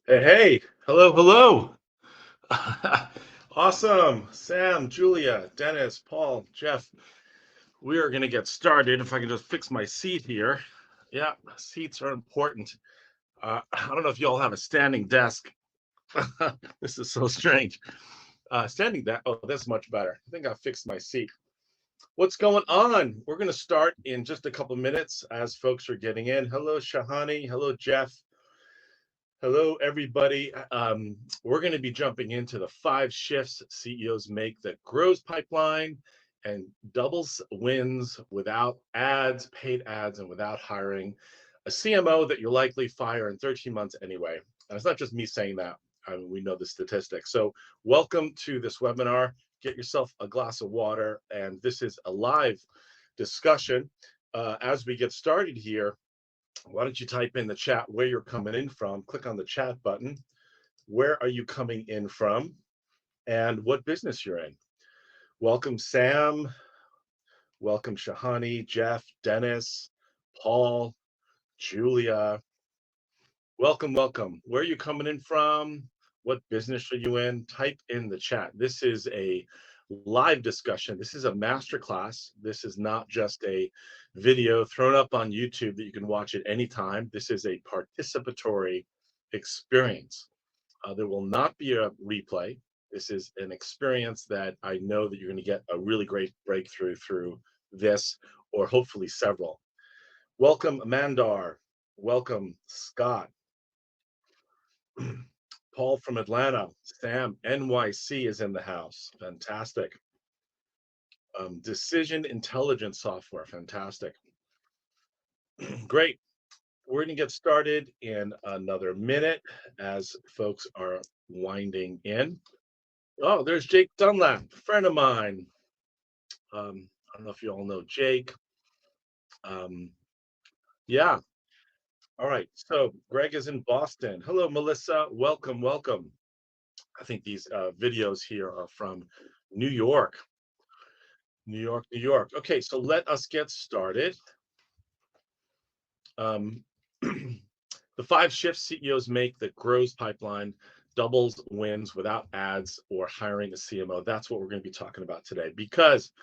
Hey, hello. Awesome. Sam, Julia, Dennis, Paul, Jeff. We are going to get started. If I can just fix my seat here. Yeah, seats are important. I don't know if you all have a standing desk. This is so strange. Standing desk. Oh, that's much better. I think I fixed my seat. What's going on? We're going to start in just a couple minutes as folks are getting in. Hello, Shahani. Hello, Jeff. Hello, everybody. We're going to be jumping into the 5 shifts CEOs make that grows pipeline and doubles wins without ads, paid ads, and without hiring a CMO that you'll likely fire in 13 months anyway. And it's not just me saying that. I mean, we know the statistics. So welcome to this webinar. Get yourself a glass of water. And this is a live discussion. As we get started here, why don't you type in the chat where you're coming in from? Click on the chat button. Where are you coming in from? And what business you're in? Welcome, Sam. Welcome, Shahani, Jeff, Dennis, Paul, Julia. Welcome. Where are you coming in from? What business are you in? Type in the chat. This is a live discussion. This is a master class. This is not just a video thrown up on YouTube that you can watch at any time. This is a participatory experience. There will not be a replay. This is an experience that I know that you're going to get a really great breakthrough through this, or hopefully several. Welcome, Mandar. Welcome, Scott. Paul from Atlanta. Sam, NYC is in the house. Fantastic. Decision intelligence software. Fantastic. Great. We're going to get started in another minute as folks are winding in. Oh, there's Jake Dunlap, a friend of mine. I don't know if you all know Jake. Yeah. All right. So Greg is in Boston. Hello, Melissa. Welcome. I think these videos here are from New York. New York. Okay, so let us get started. The 5 shifts CEOs make that grows pipeline, doubles wins without ads or hiring a CMO. That's what we're going to be talking about today, because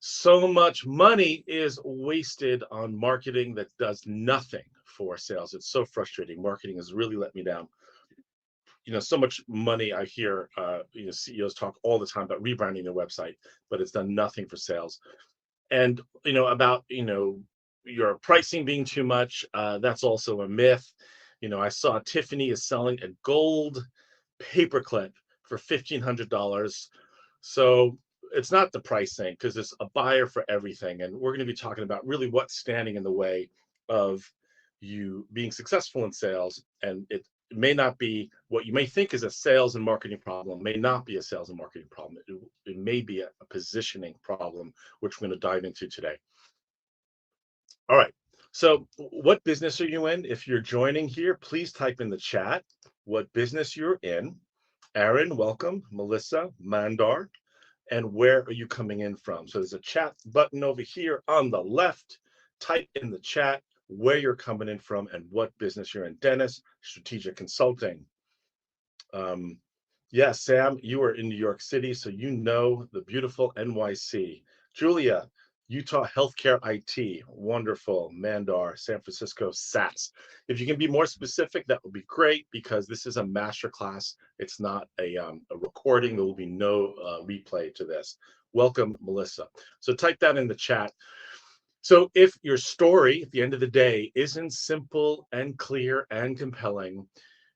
so much money is wasted on marketing that does nothing for sales. It's so frustrating. Marketing has really let me down. So much money I hear, CEOs talk all the time about rebranding their website, but it's done nothing for sales. And, about, your pricing being too much, that's also a myth. I saw Tiffany is selling a gold paperclip for $1,500. So it's not the pricing, because it's a buyer for everything. And we're going to be talking about really what's standing in the way of you being successful in sales. And it may not be what you may think is a sales and marketing problem, may not be a sales and marketing problem. It may be a positioning problem, which we're going to dive into today. All right. So what business are you in? If you're joining here, please type in the chat what business you're in. Aaron, welcome. Melissa, Mandar, and where are you coming in from? So there's a chat button over here on the left. Type in the chat where you're coming in from and what business you're in. Dennis, strategic consulting. Yeah, Sam, you are in New York City, so you know the beautiful NYC. Julia, Utah Healthcare IT, wonderful. Mandar, San Francisco SaaS. If you can be more specific, that would be great, because this is a master class. It's not a recording. There will be no replay to this. Welcome, Melissa. So type that in the chat. So if your story at the end of the day isn't simple and clear and compelling,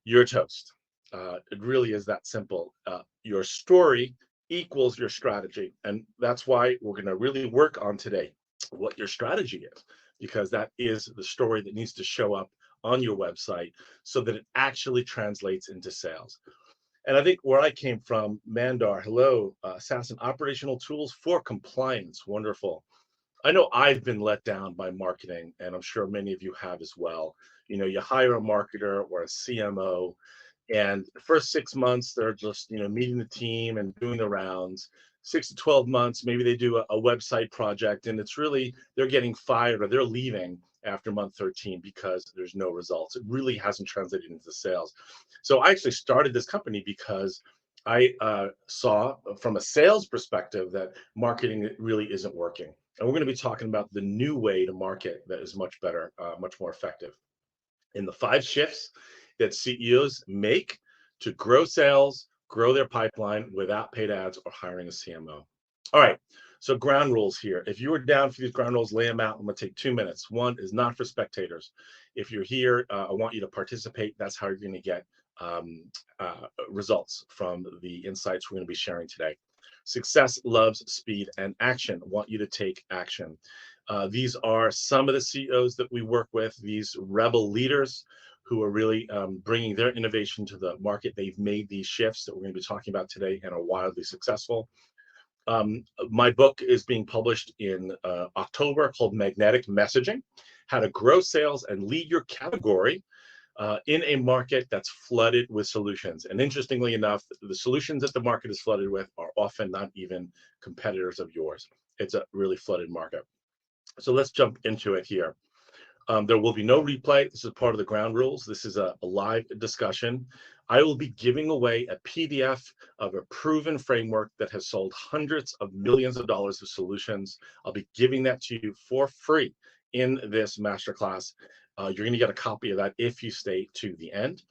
you're toast. It really is that simple. Your story equals your strategy. And that's why we're going to really work on today what your strategy is, because that is the story that needs to show up on your website so that it actually translates into sales. And I think where I came from, Mandar, hello, SaaS and operational tools for compliance. Wonderful. I know I've been let down by marketing, and I'm sure many of you have as well. You hire a marketer or a CMO, and the first 6 months, they're just, meeting the team and doing the rounds. 6 to 12 months, maybe they do a website project, and it's really, they're getting fired or they're leaving after month 13 because there's no results. It really hasn't translated into sales. So I actually started this company because I saw from a sales perspective that marketing really isn't working. And we're going to be talking about the new way to market that is much better, much more effective in the 5 shifts that CEOs make to grow sales, grow their pipeline without paid ads or hiring a CMO. All right, so ground rules here. If you are down for these ground rules, lay them out. I'm going to take 2 minutes. One is not for spectators. If you're here, I want you to participate. That's how you're going to get results from the insights we're going to be sharing today. Success loves speed and action. I want you to take action. These are some of the CEOs that we work with, these rebel leaders who are really bringing their innovation to the market. They've made these shifts that we're going to be talking about today and are wildly successful. My book is being published in October called Magnetic Messaging, How to Grow Sales and Lead Your Category in a market that's flooded with solutions. And interestingly enough, the solutions that the market is flooded with are often not even competitors of yours. It's a really flooded market. So let's jump into it here. There will be no replay. This is part of the ground rules. This is a live discussion. I will be giving away a PDF of a proven framework that has sold hundreds of millions of dollars of solutions. I'll be giving that to you for free in this masterclass. You're going to get a copy of that if you stay to the end.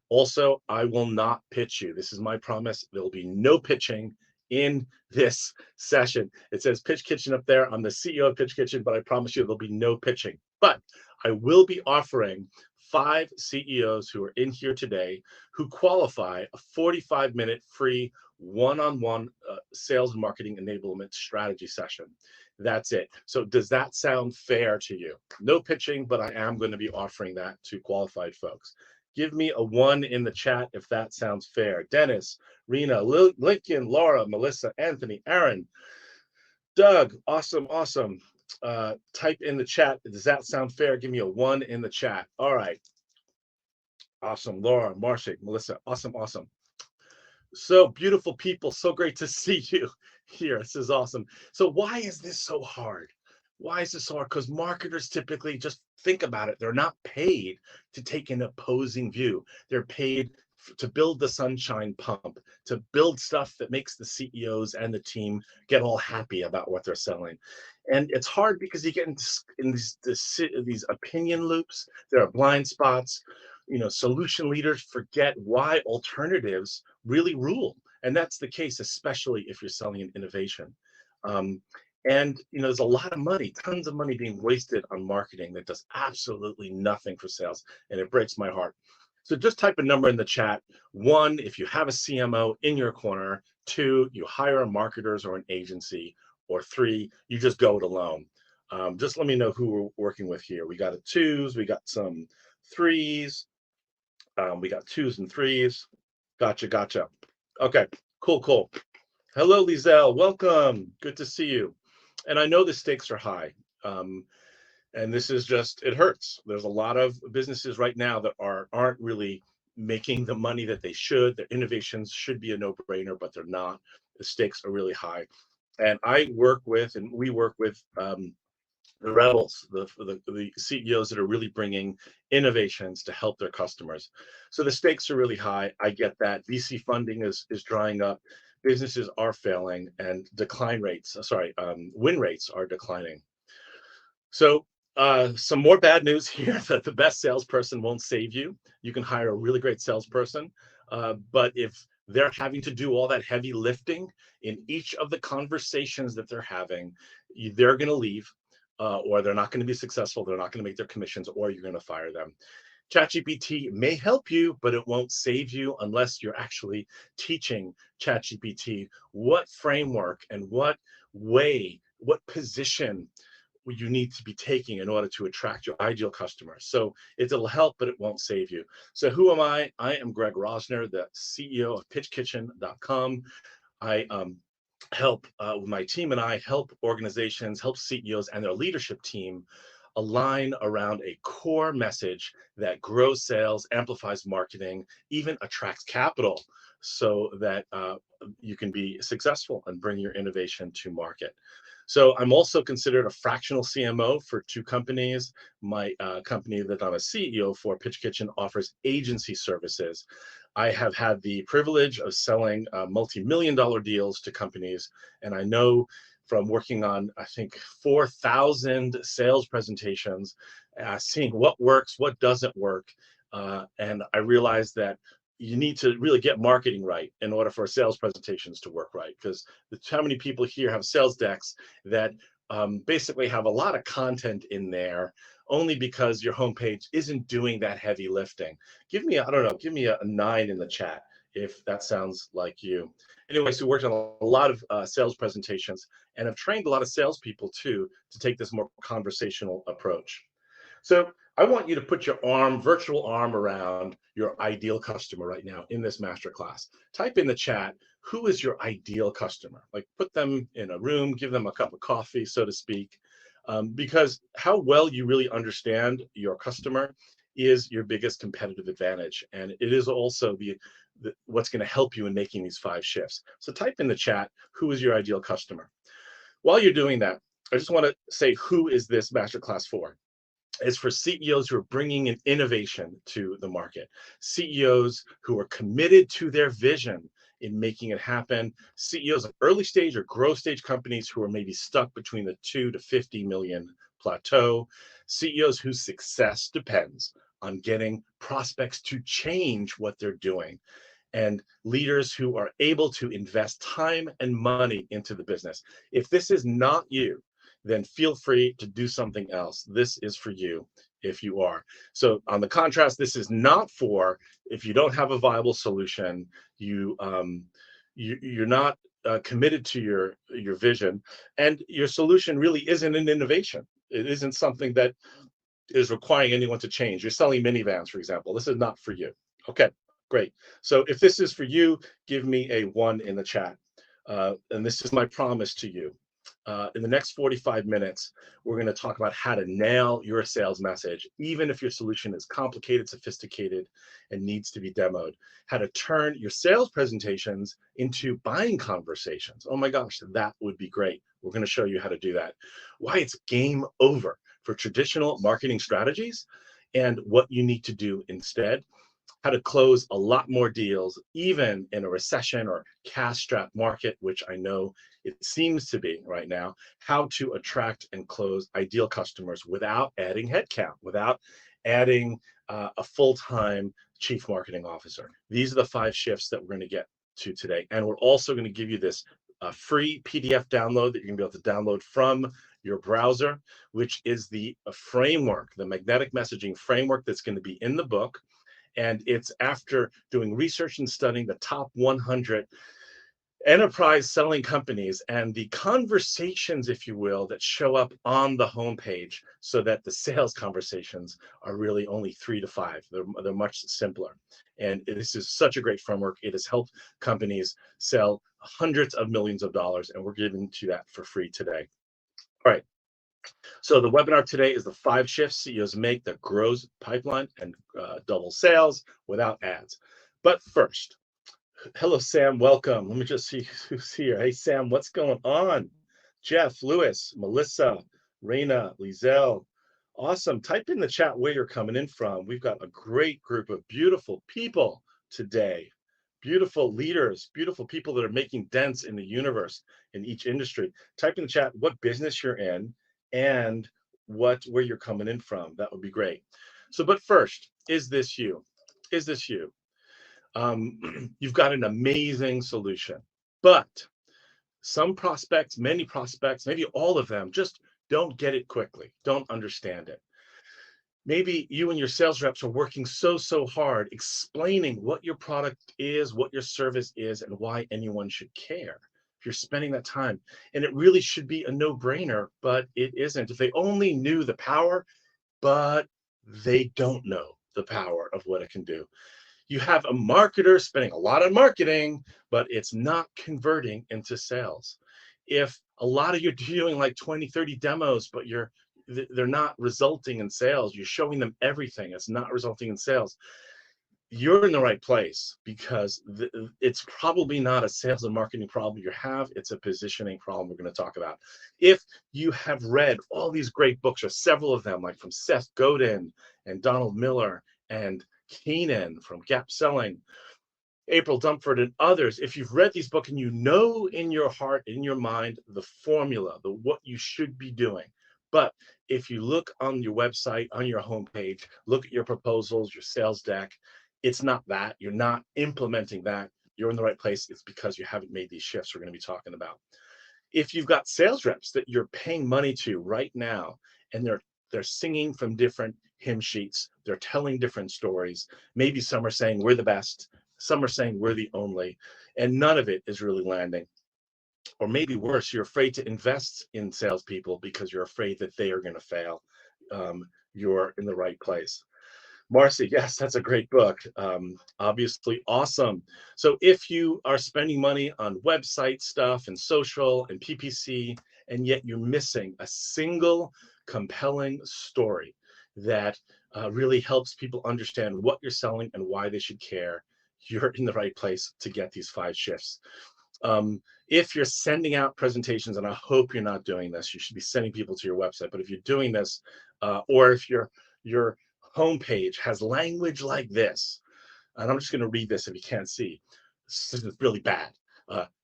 Also, I will not pitch you. This is my promise. There will be no pitching in this session. It says Pitch Kitchen up there. I'm the CEO of Pitch Kitchen, but I promise you there'll be no pitching. But I will be offering 5 CEOs who are in here today who qualify a 45-minute free one-on-one sales and marketing enablement strategy session. That's it. So does that sound fair to you? No pitching, but I am going to be offering that to qualified folks. Give me a 1 in the chat if that sounds fair. Dennis, Rena, Lincoln, Laura, Melissa, Anthony, Aaron, Doug, awesome, awesome. Type in the chat. Does that sound fair? Give me a 1 in the chat. All right. Awesome. Laura, Marcia, Melissa, awesome, awesome. So beautiful people. So great to see you here. This is awesome. So why is this so hard? Why is this so hard? Because marketers typically, just think about it, they're not paid to take an opposing view. They're paid to build the sunshine pump, to build stuff that makes the CEOs and the team get all happy about what they're selling. And it's hard because you get in these opinion loops. There are blind spots. Solution leaders forget why alternatives really rule. And that's the case, especially if you're selling an innovation. And there's a lot of money, tons of money being wasted on marketing that does absolutely nothing for sales. And it breaks my heart. So just type a number in the chat. 1, if you have a CMO in your corner. 2, you hire a marketers or an agency. Or 3, you just go it alone. Just let me know who we're working with here. We got a 2s, we got some 3s. We got 2s and 3s. Gotcha. Okay, cool. Hello, Lizelle. Welcome. Good to see you. And I know the stakes are high. And this is it hurts. There's a lot of businesses right now that aren't really making the money that they should. Their innovations should be a no-brainer, but they're not. The stakes are really high. And we work with the rebels, the CEOs that are really bringing innovations to help their customers. So the stakes are really high. I get that. VC funding is drying up. Businesses are failing, and win rates are declining. So some more bad news here that the best salesperson won't save you. You can hire a really great salesperson, but if they're having to do all that heavy lifting in each of the conversations that they're having, they're going to leave. Or they're not going to be successful, they're not going to make their commissions, or you're going to fire them. ChatGPT may help you, but it won't save you unless you're actually teaching ChatGPT what framework and what position you need to be taking in order to attract your ideal customers. So it'll help, but it won't save you. So who am I? I am Greg Rosner, the CEO of pitchkitchen.com. I help my team and I help organizations, help CEOs and their leadership team align around a core message that grows sales, amplifies marketing, even attracts capital so that you can be successful and bring your innovation to market. So I'm also considered a fractional CMO for two companies. My company that I'm a CEO for, Pitch Kitchen, offers agency services. I have had the privilege of selling multi-million dollar deals to companies, and I know from working on, I think, 4,000 sales presentations, seeing what works, what doesn't work. And I realized that you need to really get marketing right in order for sales presentations to work right. Because how many people here have sales decks that basically have a lot of content in there only because your homepage isn't doing that heavy lifting? Give me, I don't know, give me a 9 in the chat if that sounds like you. Anyway, so we worked on a lot of sales presentations and have trained a lot of salespeople too to take this more conversational approach. So I want you to put your virtual arm around your ideal customer right now in this masterclass. Type in the chat, who is your ideal customer? Like put them in a room, give them a cup of coffee, so to speak, because how well you really understand your customer is your biggest competitive advantage. And it is also what's going to help you in making these 5 shifts. So type in the chat, who is your ideal customer? While you're doing that, I just want to say, who is this masterclass for? Is for CEOs who are bringing an innovation to the market, CEOs who are committed to their vision in making it happen, CEOs of early stage or growth stage companies who are maybe stuck between the 2 to 50 million plateau, CEOs whose success depends on getting prospects to change what they're doing, and leaders who are able to invest time and money into the business. If this is not you, then feel free to do something else. This is for you if you are. So on the contrast, this is not for if you don't have a viable solution, you're not committed to your vision, and your solution really isn't an innovation. It isn't something that is requiring anyone to change. You're selling minivans, for example. This is not for you. Okay, great. So if this is for you, give me a 1 in the chat. And this is my promise to you. In the next 45 minutes, we're going to talk about how to nail your sales message, even if your solution is complicated, sophisticated, and needs to be demoed. How to turn your sales presentations into buying conversations. Oh my gosh, that would be great. We're going to show you how to do that. Why it's game over for traditional marketing strategies and what you need to do instead. How to close a lot more deals, even in a recession or cash-strapped market, which I know it seems to be right now. How to attract and close ideal customers without adding headcount, without adding a full-time chief marketing officer. These are the 5 shifts that we're going to get to today. And we're also going to give you this free PDF download that you're going to be able to download from your browser, which is the framework, the magnetic messaging framework that's going to be in the book. And it's after doing research and studying the top 100 enterprise selling companies and the conversations, if you will, that show up on the homepage, so that the sales conversations are really only 3 to 5. They're much simpler. And this is such a great framework. It has helped companies sell hundreds of millions of dollars, and we're giving to that for free today. All right. So the webinar today is the 5 shifts CEOs make that grows pipeline and double sales without ads. But first, hello, Sam. Welcome. Let me just see who's here. Hey, Sam, what's going on? Jeff, Lewis, Melissa, Raina, Lizelle. Awesome. Type in the chat where you're coming in from. We've got a great group of beautiful people today. Beautiful leaders, beautiful people that are making dents in the universe in each industry. Type in the chat what business you're in and where you're coming in from. That would be great. So, but first, is this you? Is this you? You've got an amazing solution, but some prospects, many prospects, maybe all of them just don't get it quickly, don't understand it. Maybe you and your sales reps are working so hard explaining what your product is, what your service is, and why anyone should care. If you're spending that time, and it really should be a no-brainer, but it isn't. If they only knew the power, but they don't know the power of what it can do. You have a marketer spending a lot on marketing, but it's not converting into sales. If a lot of you're doing like 20, 30 demos, but they're not resulting in sales, you're showing them everything, it's not resulting in sales. you're in the right place, because it's probably not a sales and marketing problem you have. It's a positioning problem we're going to talk about. If you have read all these great books, or several of them, like from Seth Godin and Donald Miller and Keenan from Gap Selling, April Dumford, and others, if you've read these books and you know in your heart, in your mind, the formula, the what you should be doing. But if you look on your website, on your homepage, look at your proposals, your sales deck, it's not that. You're not implementing that. You're in the right place. It's because you haven't made these shifts we're going to be talking about. If you've got sales reps that you're paying money to right now, and they're singing from different hymn sheets, they're telling different stories. Maybe some are saying we're the best, some are saying we're the only, and none of it is really landing. Or maybe worse, you're afraid to invest in salespeople because you're afraid that they are going to fail. You're in the right place. Marcy, yes, that's a great book. Obviously awesome. So if you are spending money on website stuff and social and PPC, and yet you're missing a single compelling story that really helps people understand what you're selling and why they should care, you're in the right place to get these 5 shifts. If you're sending out presentations, and I hope you're not doing this, you should be sending people to your website. But if you're doing this, or if your homepage has language like this, and I'm just going to read this if you can't see. This is really bad.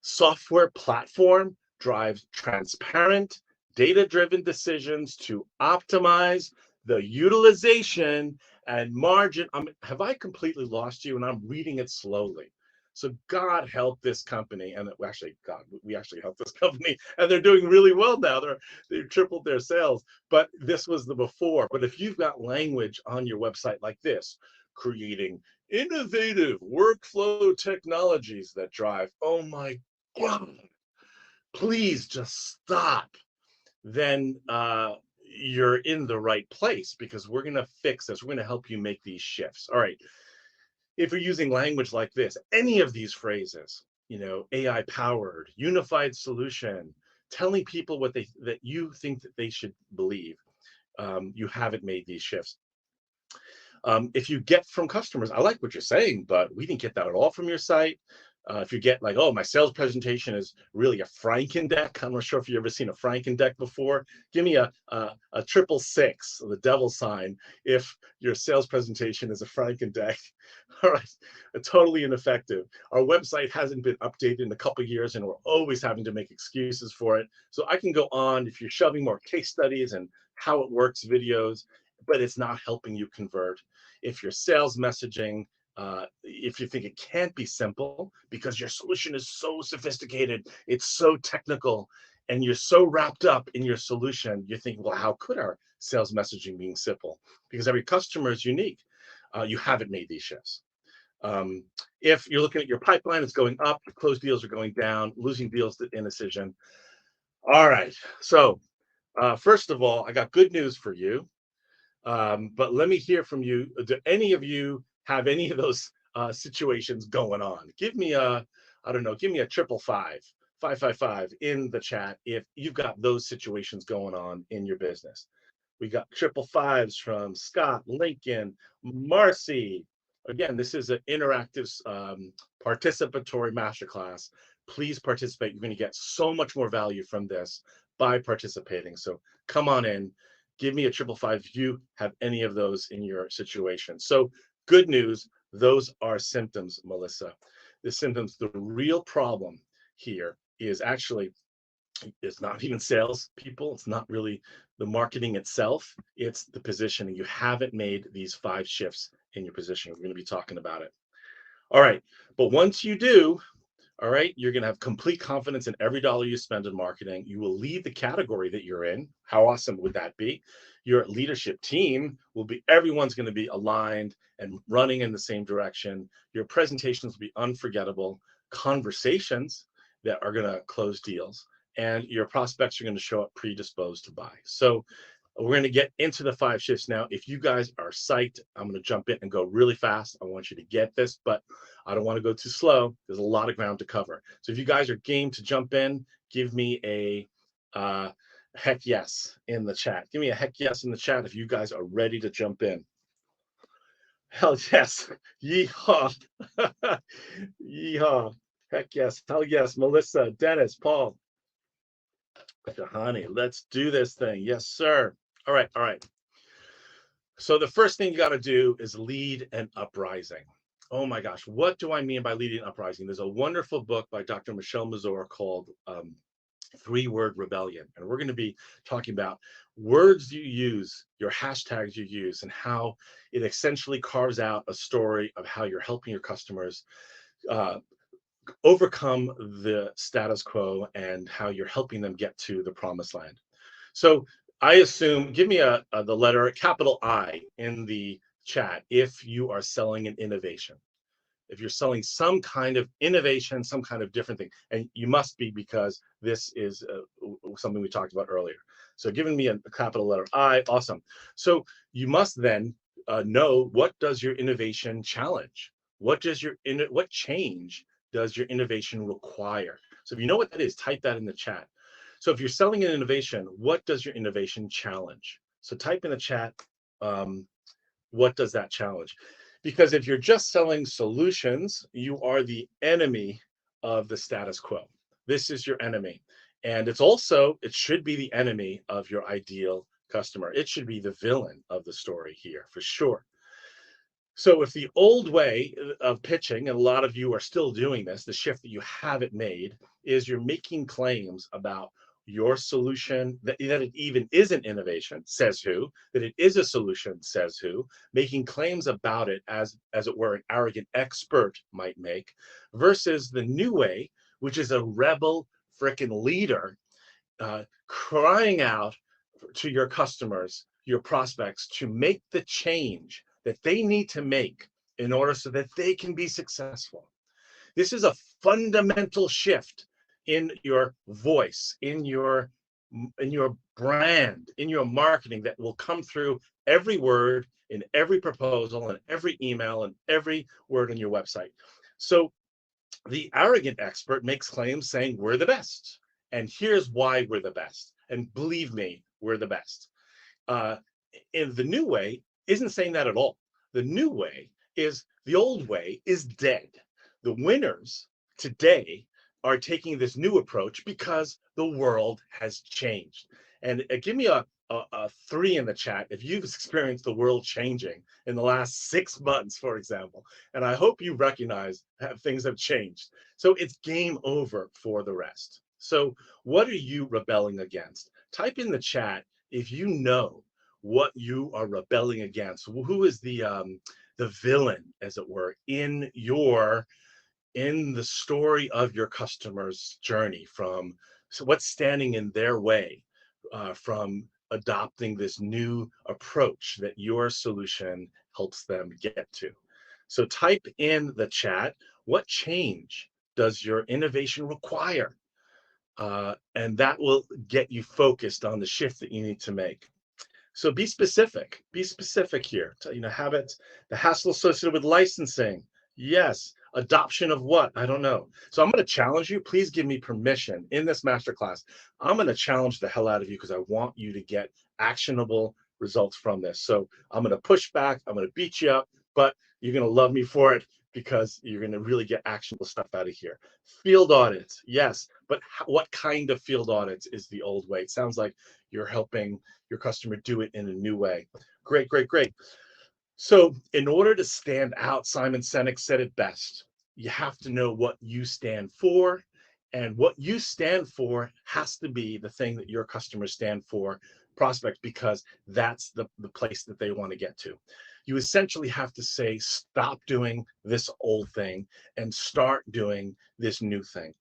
Software platform drives transparent, data-driven decisions to optimize the utilization and margin. Have I completely lost you? And I'm reading it slowly. So God help this company, and actually, God, we actually helped this company, and they're doing really well now. They've tripled their sales, but this was the before. But if you've got language on your website like this, creating innovative workflow technologies that drive, oh my God, please just stop. Then you're in the right place, because we're going to fix this. We're going to help you make these shifts. All right. If you're using language like this, any of these phrases, AI powered, unified solution, telling people that you think that they should believe, you haven't made these shifts. If you get from customers, I like what you're saying, but we didn't get that at all from your site. If you get like, oh, my sales presentation is really a Franken deck. I'm not sure if you've ever seen a Franken deck before. Give me a 666, the devil sign, if your sales presentation is a Franken deck. All right, totally ineffective. Our website hasn't been updated in a couple of years, and we're always having to make excuses for it. So I can go on if you're shoving more case studies and how it works videos, but it's not helping you convert. If your sales messaging, if you think it can't be simple because your solution is so sophisticated, it's so technical, and you're so wrapped up in your solution, you think, well, how could our sales messaging be simple? Because every customer is unique. You haven't made these shifts. If you're looking at your pipeline, it's going up, your closed deals are going down, losing deals to indecision. All right. So first of all, I got good news for you. But let me hear from you. Do any of you have any of those situations going on? Give me a, I don't know, give me a 555 in the chat if you've got those situations going on in your business. We got 555s from Scott, Lincoln, Marcy. Again, this is an interactive participatory masterclass. Please participate. You're going to get so much more value from this by participating. So come on in. Give me a 555 if you have any of those in your situation. So good news, those are symptoms, Melissa. The symptoms, the real problem here is actually, it's not even sales people. It's not really the marketing itself. It's the positioning. You haven't made these 5 shifts in your position. We're going to be talking about it. All right. But once you do, all right, you're going to have complete confidence in every dollar you spend in marketing. You will lead the category that you're in. How awesome would that be? Your leadership team will be, everyone's going to be aligned and running in the same direction. Your presentations will be unforgettable, conversations that are going to close deals, and your prospects are going to show up predisposed to buy. So we're going to get into the 5 shifts now. If you guys are psyched, I'm going to jump in and go really fast. I want you to get this, but I don't want to go too slow. There's a lot of ground to cover. So if you guys are game to jump in, give me a heck yes in the chat. Give me a heck yes in the chat if you guys are ready to jump in. Hell yes. Yeehaw. Yeehaw. Heck yes. Hell yes. Melissa, Dennis, Paul, Honey, let's do this thing. Yes, sir. All right. All right. So the first thing you got to do is lead an uprising. Oh my gosh, what do I mean by leading an uprising? There's a wonderful book by Dr. Michelle Mazur called Three-Word Rebellion. And we're going to be talking about words you use, your hashtags you use, and how it essentially carves out a story of how you're helping your customers uh, overcome the status quo and how you're helping them get to the promised land. So I assume, give me the letter capital I in the chat if you are selling an innovation. If you're selling some kind of innovation, some kind of different thing, and you must be because this is something we talked about earlier. So giving me a capital letter I, awesome. So you must then know, what does your innovation challenge? What change does your innovation require? So if you know what that is, type that in the chat. So if you're selling an innovation, what does your innovation challenge? So type in the chat, what does that challenge? Because if you're just selling solutions, you are the enemy of the status quo. This is your enemy. And it should be the enemy of your ideal customer. It should be the villain of the story here for sure. So if the old way of pitching, and a lot of you are still doing this, the shift that you haven't made is you're making claims about your solution, that it even is an innovation, says who, that it is a solution, says who, making claims about it as it were an arrogant expert might make, versus the new way, which is a rebel frickin' leader crying out to your customers, your prospects, to make the change that they need to make in order so that they can be successful. This is a fundamental shift in your voice, in your brand, in your marketing that will come through every word in every proposal and every email and every word on your website. So the arrogant expert makes claims saying we're the best, and here's why we're the best. And believe me, we're the best. Uh, in the new way isn't saying that at all. The new way is the old way is dead. The winners today are taking this new approach because the world has changed. And give me a 3 in the chat if you've experienced the world changing in the last 6 months, for example. And I hope you recognize that things have changed. So it's game over for the rest. So what are you rebelling against? Type in the chat if you know what you are rebelling against. Who is the villain, as it were, in the story of your customer's journey, from so what's standing in their way from adopting this new approach that your solution helps them get to. So type in the chat, what change does your innovation require? And that will get you focused on the shift that you need to make. So be specific. Be specific here. Habits, the hassle associated with licensing. Yes. Adoption of what? I don't know. So I'm going to challenge you. Please give me permission in this masterclass. I'm going to challenge the hell out of you because I want you to get actionable results from this. So I'm going to push back. I'm going to beat you up, but you're going to love me for it because you're going to really get actionable stuff out of here. Field audits. Yes. But what kind of field audits is the old way? It sounds like you're helping your customer do it in a new way. Great, great, great. So in order to stand out, Simon Sinek said it best. You have to know what you stand for, and what you stand for has to be the thing that your customers stand for, prospects, because that's the place that they want to get to. You essentially have to say, stop doing this old thing and start doing this new thing.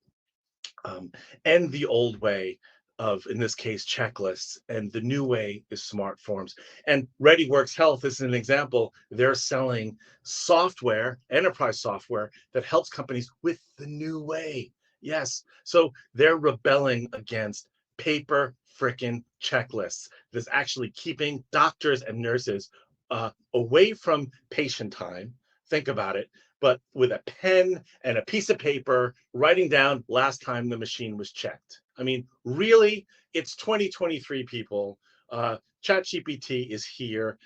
And the old way of, in this case, checklists, and the new way is smart forms. And ReadyWorks Health is an example. They're selling software, enterprise software, that helps companies with the new way. Yes. So they're rebelling against paper frickin' checklists that's actually keeping doctors and nurses away from patient time. Think about it, but with a pen and a piece of paper, writing down last time the machine was checked. I mean, really, it's 2023, people. ChatGPT is here.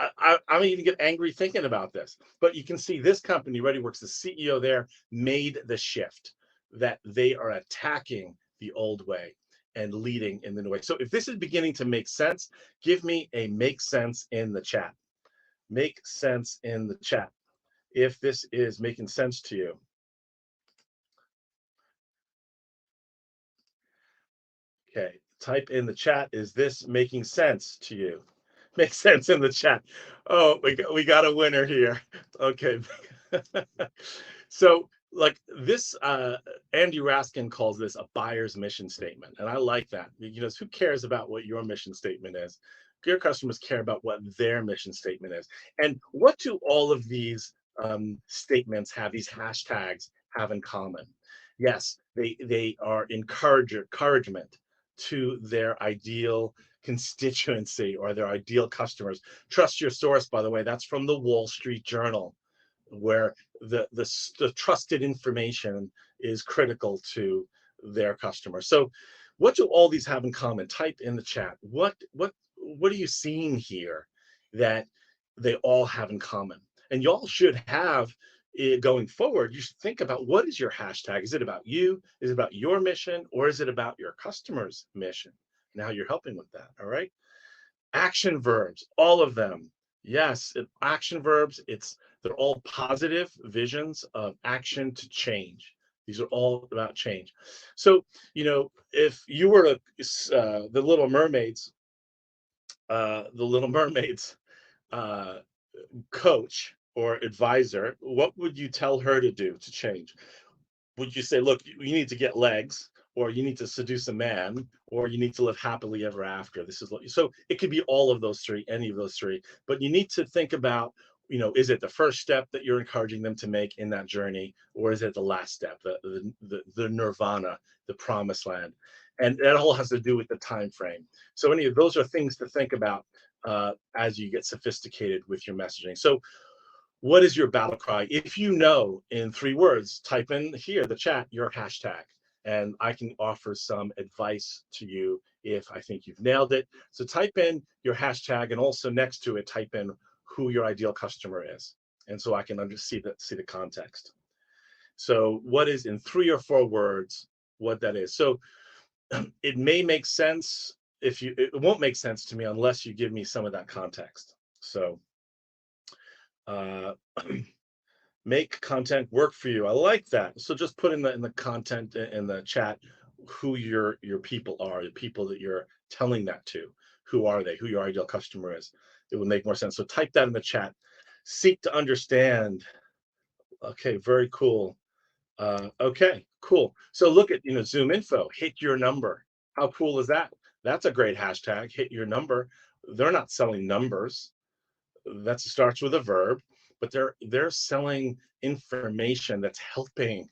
I'm even get angry thinking about this. But you can see this company, ReadyWorks, the CEO there made the shift that they are attacking the old way and leading in the new way. So if this is beginning to make sense, give me a make sense in the chat. Make sense in the chat if this is making sense to you. Okay, type in the chat, is this making sense to you? Makes sense in the chat. Oh, we got a winner here. Okay. So like this, Andy Raskin calls this a buyer's mission statement. And I like that. Who cares about what your mission statement is? Your customers care about what their mission statement is. And what do all of these statements have, these hashtags have in common? Yes, they are encouragement to their ideal constituency or their ideal customers. Trust your source, by the way, that's from the Wall Street Journal, where the trusted information is critical to their customers. So what do all these have in common? Type in the chat. What are you seeing here that they all have in common? And y'all should have it going forward. You should think about, what is your hashtag? Is it about you? Is it about your mission? Or is it about your customer's mission? Now you're helping with that. All right. Action verbs, all of them. Yes, action verbs, they're all positive visions of action to change. These are all about change. So, if you were the Little Mermaids, uh, coach or advisor, what would you tell her to do to change? Would you say, look, you need to get legs, or you need to seduce a man, or you need to live happily ever after? This is so it could be all of those three, any of those three, but you need to think about, is it the first step that you're encouraging them to make in that journey, or is it the last step, the nirvana, the promised land? And that all has to do with the time frame. So any of those are things to think about as you get sophisticated with your messaging. So what is your battle cry? If you know in 3 words, type in here, the chat, your hashtag, and I can offer some advice to you if I think you've nailed it. So type in your hashtag, and also next to it, type in who your ideal customer is. And so I can see the context. So what is in 3 or 4 words, what that is. So it may make sense it won't make sense to me unless you give me some of that context. So uh, make content work for you. I like that. So just put in the content in the chat who your people are, the people that you're telling that to. Who are they? Who your ideal customer is. It would make more sense. So type that in the chat. Seek to understand. Okay, very cool. Okay, cool. So look at, Zoom info, hit your number. How cool is that? That's a great hashtag, hit your number. They're not selling numbers. That starts with a verb, but they're selling information that's helping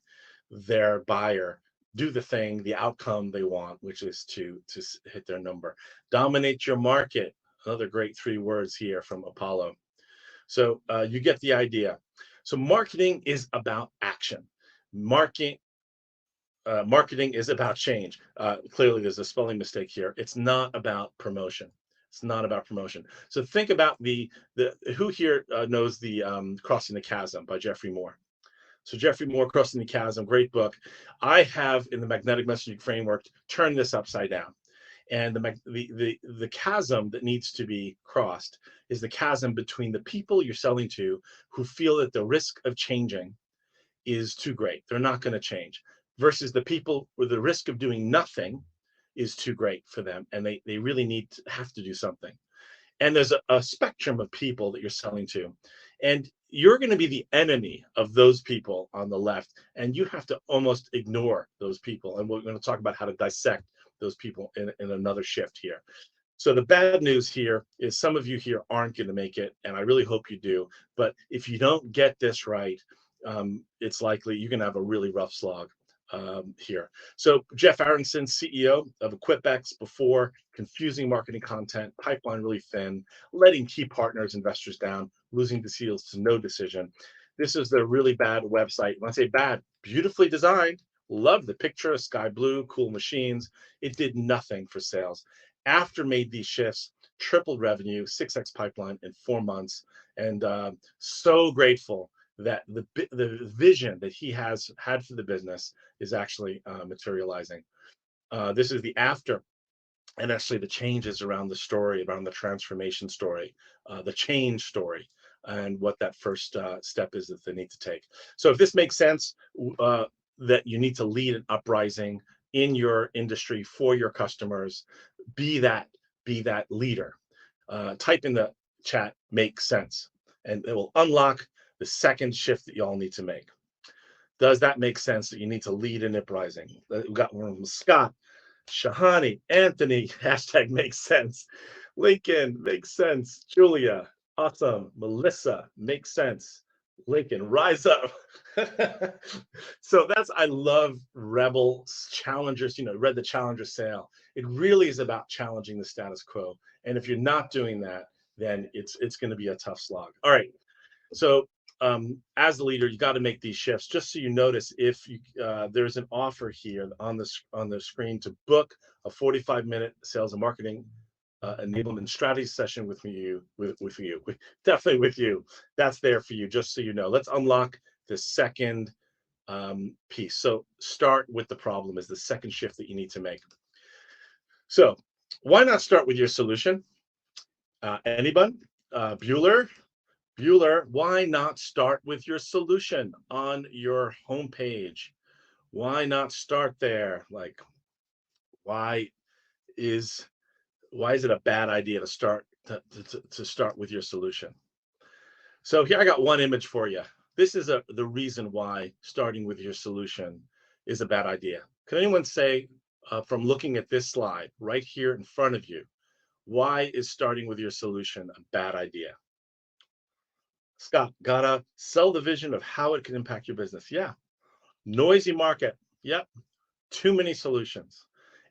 their buyer do the outcome they want, which is to hit their number. Dominate your market, another great 3 words here from Apollo. So you get the idea. So marketing is about action. Marketing is about change. Clearly, there's a spelling mistake here. It's not about promotion. It's not about promotion. So think about the who here knows the Crossing the Chasm by Jeffrey Moore. So Jeffrey Moore, Crossing the Chasm, great book. I have in the magnetic messaging framework turned this upside down. And the chasm that needs to be crossed is the chasm between the people you're selling to who feel that the risk of changing is too great. They're not going to change, versus the people where the risk of doing nothing is too great for them, and they really have to do something. And there's a spectrum of people that you're selling to, and you're going to be the enemy of those people on the left, and you have to almost ignore those people. And we're going to talk about how to dissect those people in another shift here. So the bad news here is some of you here aren't going to make it, and I really hope you do. But if you don't get this right, it's likely you're going to have a really rough slog here. So Jeff Aronson, CEO of EquipX, before confusing marketing content, pipeline really thin, letting key partners, investors down, losing the deals to no decision. This is the really bad website. When I say bad, beautifully designed, love the picture, sky blue, cool machines. It did nothing for sales. After made these shifts, tripled revenue, 6x pipeline in 4 months, and so grateful that the vision that he has had for the business is actually materializing. This is the after, and actually the changes around the story, around the transformation story, the change story, and what that first step is that they need to take. So if this makes sense, that you need to lead an uprising in your industry for your customers, be that leader. Type in the chat, make sense, and it will unlock the second shift that you all need to make. Does that make sense that you need to lead an uprising? We've got one from Scott, Shahani, Anthony, hashtag makes sense. Lincoln, makes sense. Julia, awesome. Melissa, makes sense. Lincoln, rise up. So I love Rebel challengers. Read the Challenger sale. It really is about challenging the status quo. And if you're not doing that, then it's going to be a tough slog. All right. So as the leader, you got to make these shifts. Just so you notice, if you, there's an offer here on the screen to book a 45-minute sales and marketing enablement strategy session with you, definitely with you. That's there for you, just so you know. Let's unlock the second piece. So start with the problem is the second shift that you need to make. So why not start with your solution? Anyone? Bueller, why not start with your solution on your homepage? Why not start there? Like, why is it a bad idea to start with your solution? So here I got one image for you. This is the reason why starting with your solution is a bad idea. Can anyone say, from looking at this slide right here in front of you, why is starting with your solution a bad idea? Scott, gotta sell the vision of how it can impact your business. Yeah. Noisy market. Yep. Too many solutions,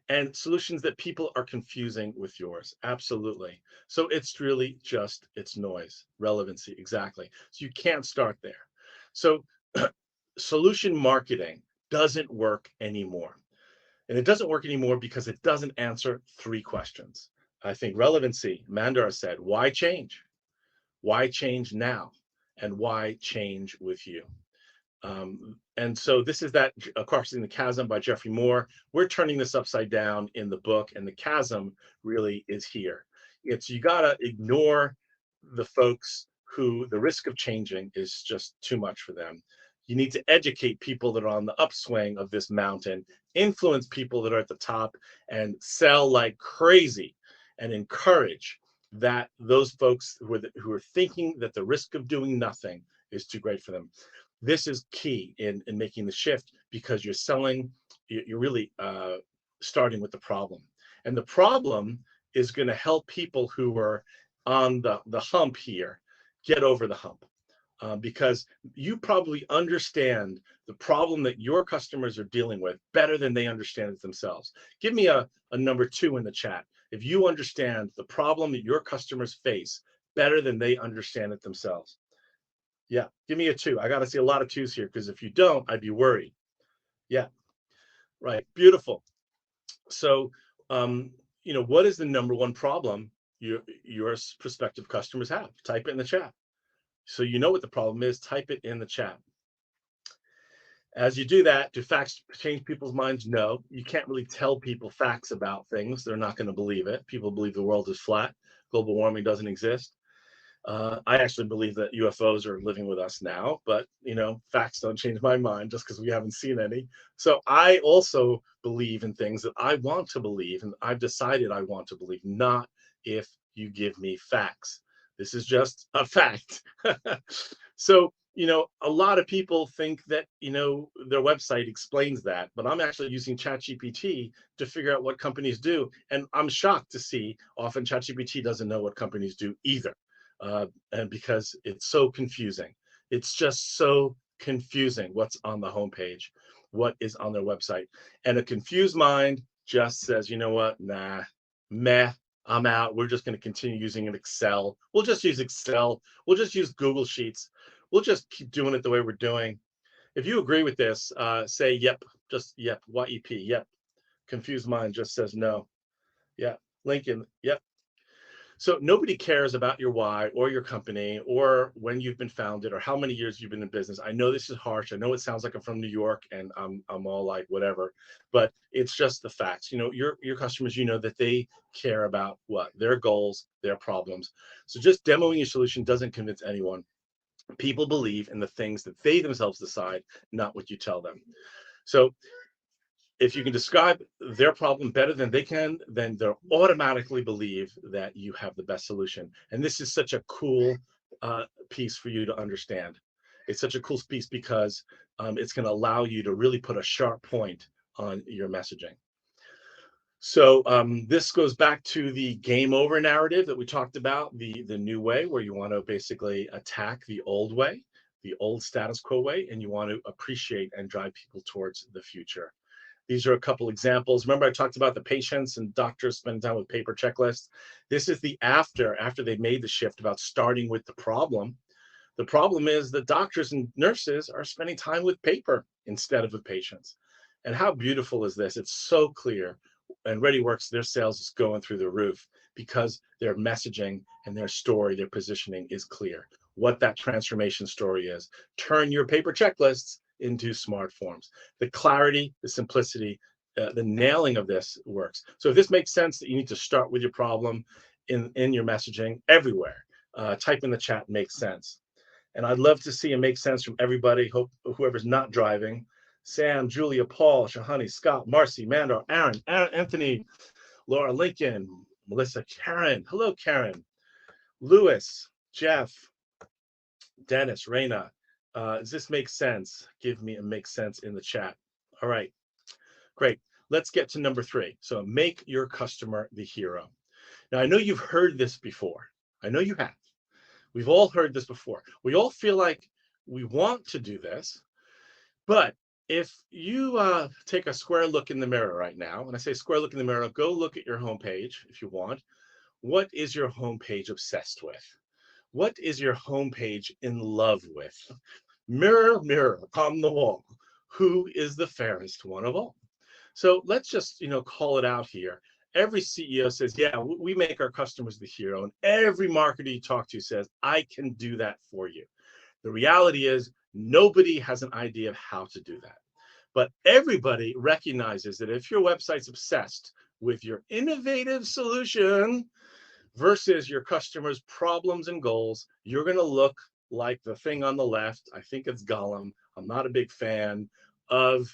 and solutions that people are confusing with yours. Absolutely. So it's really just, it's noise, relevancy. Exactly. So you can't start there. So solution marketing doesn't work anymore. And it doesn't work anymore because it doesn't answer three questions. I think relevancy, Mandar said, why change? Why change now? And why change with you? And so this is that Crossing the Chasm by Jeffrey Moore. We're turning this upside down in the book, and the chasm really is here. It's, you gotta ignore the folks who the risk of changing is just too much for them. You need to educate people that are on the upswing of this mountain, influence people that are at the top, and sell like crazy, and encourage that those folks who are thinking that the risk of doing nothing is too great for them. This is key in making the shift, because you're really starting with the problem. And the problem is going to help people who are on the hump here get over the hump. Because you probably understand the problem that your customers are dealing with better than they understand it themselves. Give me a number 2 in the chat if you understand the problem that your customers face better than they understand it themselves. Yeah, give me a 2. I got to see a lot of 2s here, because if you don't, I'd be worried. Yeah, right. Beautiful. So, what is the number 1 problem your prospective customers have? Type it in the chat. So you know what the problem is. Type it in the chat. As you do that, do facts change people's minds? No, you can't really tell people facts about things. They're not going to believe it. People believe the world is flat. Global warming doesn't exist. I actually believe that UFOs are living with us now, but facts don't change my mind just because we haven't seen any. So I also believe in things that I want to believe, and I've decided I want to believe, not if you give me facts. This is just a fact. So, a lot of people think that, their website explains that, but I'm actually using ChatGPT to figure out what companies do. And I'm shocked to see often ChatGPT doesn't know what companies do either. And because it's so confusing. It's just so confusing what's on the homepage, what is on their website. And a confused mind just says, you know what, nah, meh, I'm out. We're just going to continue using an Excel. We'll just use Excel. We'll just use Google Sheets. We'll just keep doing it the way we're doing. If you agree with this, say yep, just yep, YEP, yep. Confused mind just says no. Yeah, Lincoln, yep. So nobody cares about your why or your company or when you've been founded or how many years you've been in business. I know this is harsh. I know it sounds like I'm from New York and I'm all like whatever, but it's just the facts. Your customers, that they care about what? Their goals, their problems. So just demoing your solution doesn't convince anyone. People believe in the things that they themselves decide, not what you tell them. So if you can describe their problem better than they can, then they'll automatically believe that you have the best solution. And this is such a cool piece for you to understand. It's such a cool piece because it's going to allow you to really put a sharp point on your messaging. So this goes back to the game over narrative that we talked about, the new way, where you want to basically attack the old way, the old status quo way, and you want to appreciate and drive people towards the future. These are a couple examples. Remember, I talked about the patients and doctors spending time with paper checklists. This is the after they made the shift about starting with the problem. The problem is that doctors and nurses are spending time with paper instead of with patients. And how beautiful is this? It's so clear. And ReadyWorks, their sales is going through the roof because their messaging and their story, their positioning is clear. What that transformation story is. Turn your paper checklists into smart forms. The clarity, the simplicity, the nailing of this works. So if this makes sense that you need to start with your problem in your messaging everywhere, type in the chat makes sense. And I'd love to see it make sense from everybody. Hope whoever's not driving. Sam, Julia, Paul, Shahani, Scott, Marcy, Mandar, Aaron, Anthony, Laura, Lincoln, Melissa, Karen. Hello, Karen. Lewis, Jeff, Dennis, Raina. Does this make sense? Give me a make sense in the chat. All right, great. Let's get to number 3. So make your customer the hero. Now, I know you've heard this before. I know you have. We've all heard this before. We all feel like we want to do this, but if you take a square look in the mirror right now, when I say square look in the mirror, go look at your homepage if you want. What is your homepage obsessed with? What is your homepage in love with? Mirror, mirror on the wall, who is the fairest one of all? So let's just, call it out here. Every CEO says, yeah, we make our customers the hero. And every marketer you talk to says, I can do that for you. The reality is nobody has an idea of how to do that. But everybody recognizes that if your website's obsessed with your innovative solution versus your customers' problems and goals, you're going to look like the thing on the left. I think it's Gollum. I'm not a big fan of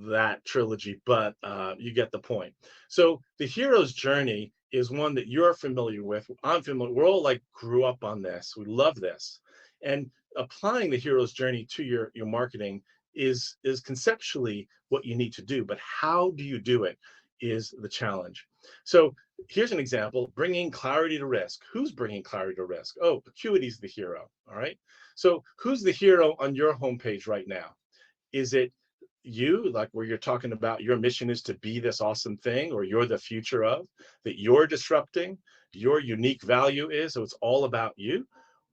that trilogy, but you get the point. So the hero's journey is one that you're familiar with. I'm familiar. We're all like grew up on this. We love this. And applying the hero's journey to your marketing is conceptually what you need to do. But how do you do it is the challenge. So here's an example, bringing clarity to risk. Who's bringing clarity to risk? Oh, Acuity's the hero, all right? So who's the hero on your homepage right now? Is it you, like where you're talking about your mission is to be this awesome thing, or you're the future of, that you're disrupting, your unique value is, so it's all about you?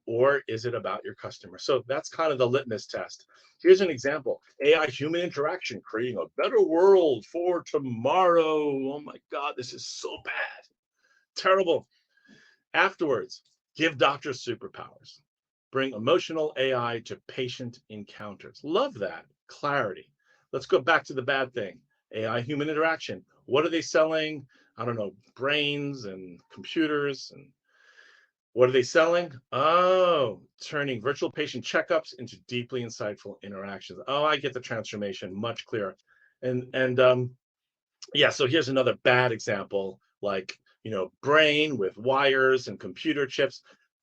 Or is it about your customer? So that's kind of the litmus test. Here's an example, AI human interaction, creating a better world for tomorrow. Oh my God, this is so bad. Terrible. Afterwards, give doctors superpowers. Bring emotional AI to patient encounters. Love that. Clarity. Let's go back to the bad thing. AI human interaction. What are they selling? I don't know, brains and computers. And what are they selling? Oh, turning virtual patient checkups into deeply insightful interactions. Oh, I get the transformation much clearer. And yeah, so here's another bad example, like, brain with wires and computer chips.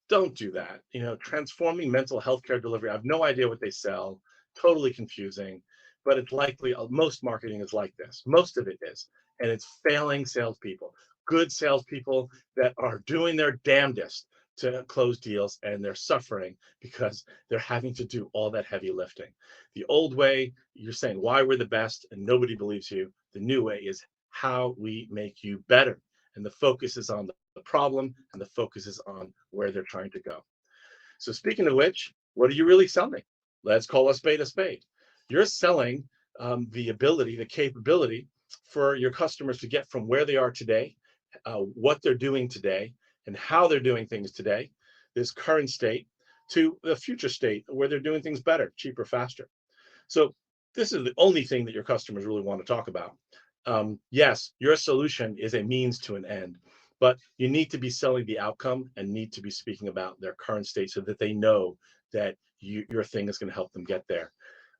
Don't do that. Transforming mental health care delivery. I have no idea what they sell. Totally confusing, but it's likely most marketing is like this. Most of it is, and it's failing salespeople. Good salespeople that are doing their damnedest to close deals, and they're suffering because they're having to do all that heavy lifting. The old way, you're saying why we're the best, and nobody believes you. The new way is how we make you better, and the focus is on the problem, and the focus is on where they're trying to go. So speaking of which, what are you really selling? Let's call a spade a spade. You're selling the ability, the capability for your customers to get from where they are today, what they're doing today, and how they're doing things today, this current state, to the future state where they're doing things better, cheaper, faster. So this is the only thing that your customers really want to talk about. Yes, your solution is a means to an end, but you need to be selling the outcome and need to be speaking about their current state so that they know that your thing is going to help them get there.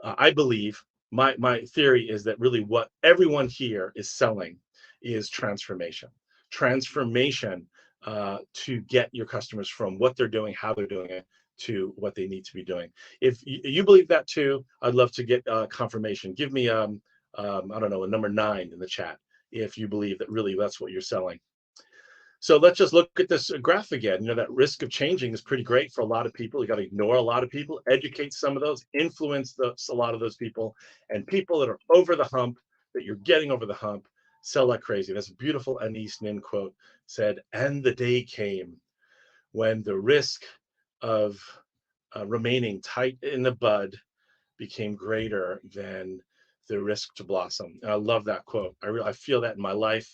I believe my theory is that really what everyone here is selling is transformation. Transformation to get your customers from what they're doing, how they're doing it, to what they need to be doing. If you believe that too, I'd love to get confirmation. Give me I don't know, a number 9 in the chat if you believe that really that's what you're selling. So let's just look at this graph again. You know, that risk of changing is pretty great for a lot of people. You got to ignore a lot of people, educate some of those, influence a lot of those people, and people that are over the hump, that you're getting over the hump, sell like crazy. That's a beautiful Anais Nin quote, said, and the day came when the risk of remaining tight in the bud became greater than the risk to blossom. And I love that quote. I feel that in my life.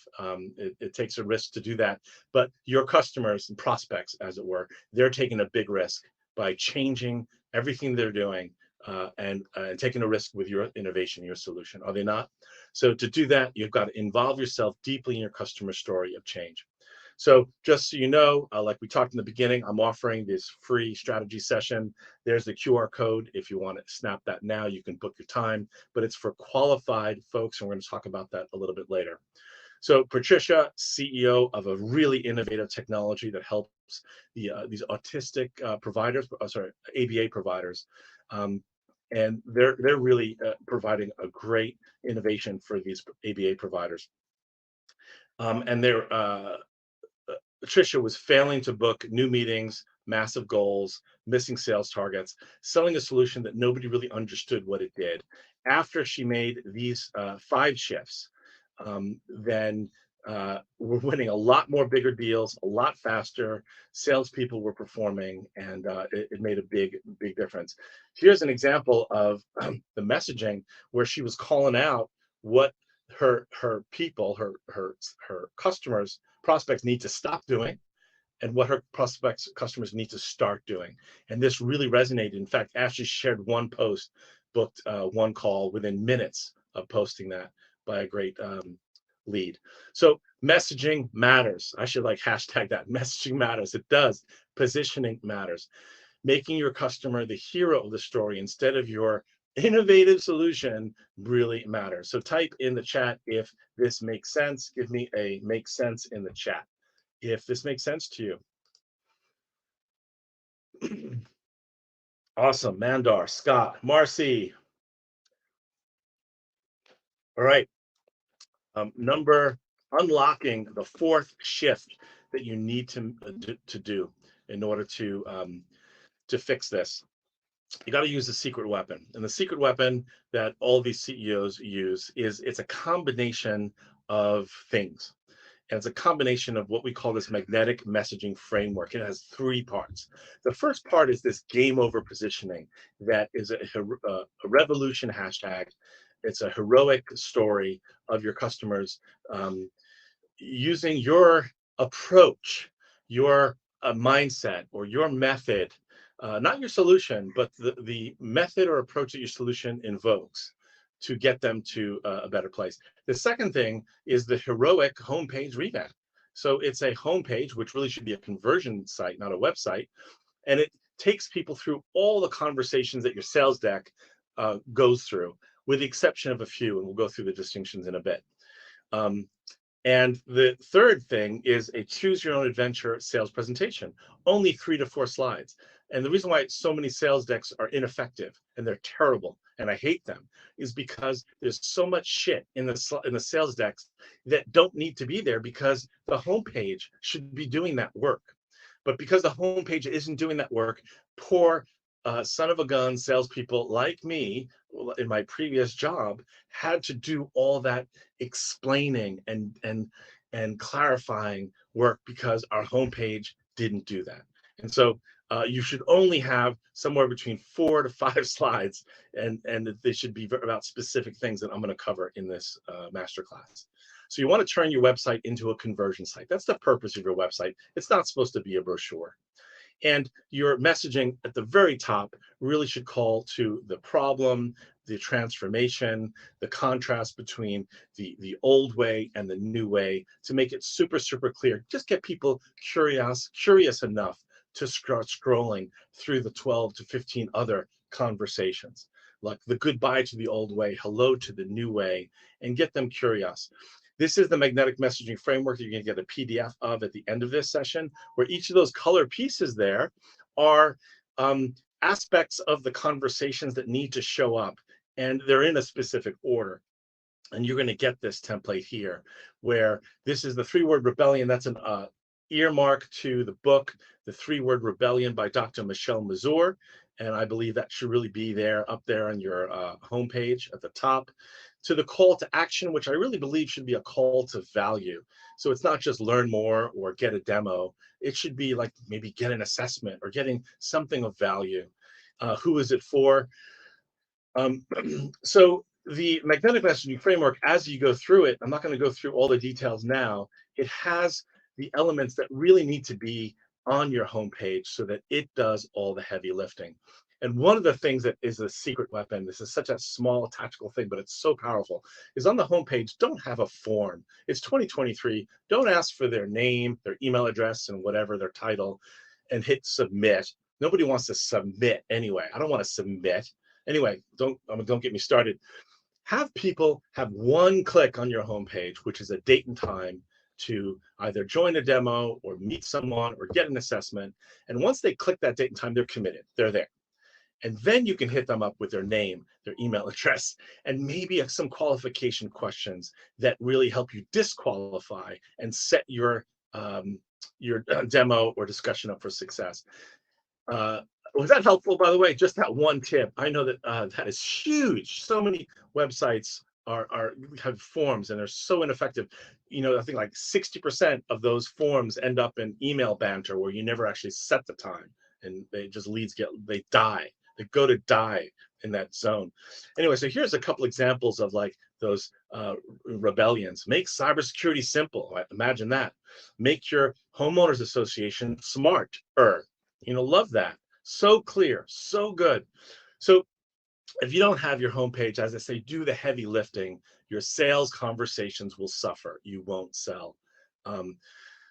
It takes a risk to do that, but your customers and prospects, as it were, they're taking a big risk by changing everything they're doing and taking a risk with your innovation, your solution. Are they not? So to do that, you've got to involve yourself deeply in your customer story of change. So just so you know, like we talked in the beginning, I'm offering this free strategy session. There's the QR code. If you want to snap that now, you can book your time, but it's for qualified folks, and we're going to talk about that a little bit later. So Patricia, CEO of a really innovative technology that helps these autistic providers, ABA providers, and they're really providing a great innovation for these ABA providers. And they're Patricia was failing to book new meetings, massive goals, missing sales targets, selling a solution that nobody really understood what it did. After she made these 5 shifts, then we're winning a lot more bigger deals, a lot faster. Salespeople were performing, and it made a big difference. Here's an example of the messaging where she was calling out what her people, her customers, prospects need to stop doing, and what her prospects, customers need to start doing. And this really resonated. In fact, Ashley shared one post, booked one call within minutes of posting that by a great lead. So messaging matters. I should like hashtag that. Messaging matters. It does. Positioning matters. Making your customer the hero of the story instead of your innovative solution really matters. So type in the chat if this makes sense. Give me a makes sense in the chat if this makes sense to you. Awesome. Mandar, Scott, Marcy. All right. Unlocking the 4th shift that you need to do in order to fix this. You got to use the secret weapon. And the secret weapon that all these CEOs use is it's a combination of things. And it's a combination of what we call this magnetic messaging framework. It has 3 parts. The first part is this game over positioning that is a revolution hashtag. It's a heroic story of your customers using your approach, your mindset, or your method, not your solution, but the method or approach that your solution invokes to get them to a better place. The second thing is the heroic homepage revamp. So it's a homepage, which really should be a conversion site, not a website. And it takes people through all the conversations that your sales deck goes through, with the exception of a few, and we'll go through the distinctions in a bit. And the third thing is a choose your own adventure sales presentation, only 3 to 4 slides. And the reason why so many sales decks are ineffective and they're terrible, and I hate them, is because there's so much shit in the sales decks that don't need to be there, because the homepage should be doing that work. But because the homepage isn't doing that work, poor son of a gun salespeople like me in my previous job had to do all that explaining and clarifying work because our homepage didn't do that. And so you should only have somewhere between 4 to 5 slides, and they should be about specific things that I'm going to cover in this masterclass. So you want to turn your website into a conversion site. That's the purpose of your website. It's not supposed to be a brochure. And your messaging at the very top really should call to the problem, the transformation, the contrast between the old way and the new way to make it super, super clear. Just get people curious enough to start scrolling through the 12 to 15 other conversations, like the goodbye to the old way, hello to the new way, and get them curious. This is the magnetic messaging framework that you're going to get a PDF of at the end of this session, where each of those color pieces there are aspects of the conversations that need to show up, and they're in a specific order. And you're going to get this template here, where this is the 3-word rebellion. That's an earmark to the book, The 3-Word Rebellion by Dr. Michelle Mazur. And I believe that should really be there up there on your homepage at the top. To the call to action, which I really believe should be a call to value. So it's not just learn more or get a demo. It should be like maybe get an assessment or getting something of value. Who is it for? So the magnetic messaging framework, as you go through it, I'm not going to go through all the details now. It has the elements that really need to be on your homepage so that it does all the heavy lifting. And one of the things that is a secret weapon, this is such a small tactical thing, but it's so powerful, is on the homepage, don't have a form. It's 2023. Don't ask for their name, their email address, and whatever their title, and hit submit. Nobody wants to submit anyway. I don't want to submit. Anyway, don't get me started. Have people have one click on your homepage, which is a date and time to either join a demo or meet someone or get an assessment. And once they click that date and time, they're committed. They're there. And then you can hit them up with their name, their email address, and maybe some qualification questions that really help you disqualify and set your demo or discussion up for success. Was that helpful, by the way? Just that one tip. I know that that is huge. So many websites are have forms and they're so ineffective. I think like 60% of those forms end up in email banter where you never actually set the time, and they die. They go to die in that zone. Anyway, so here's a couple examples of like those rebellions. Make cybersecurity simple. Right? Imagine that. Make your homeowners association smarter. Love that. So clear, so good. So if you don't have your homepage, as I say, do the heavy lifting. Your sales conversations will suffer. You won't sell.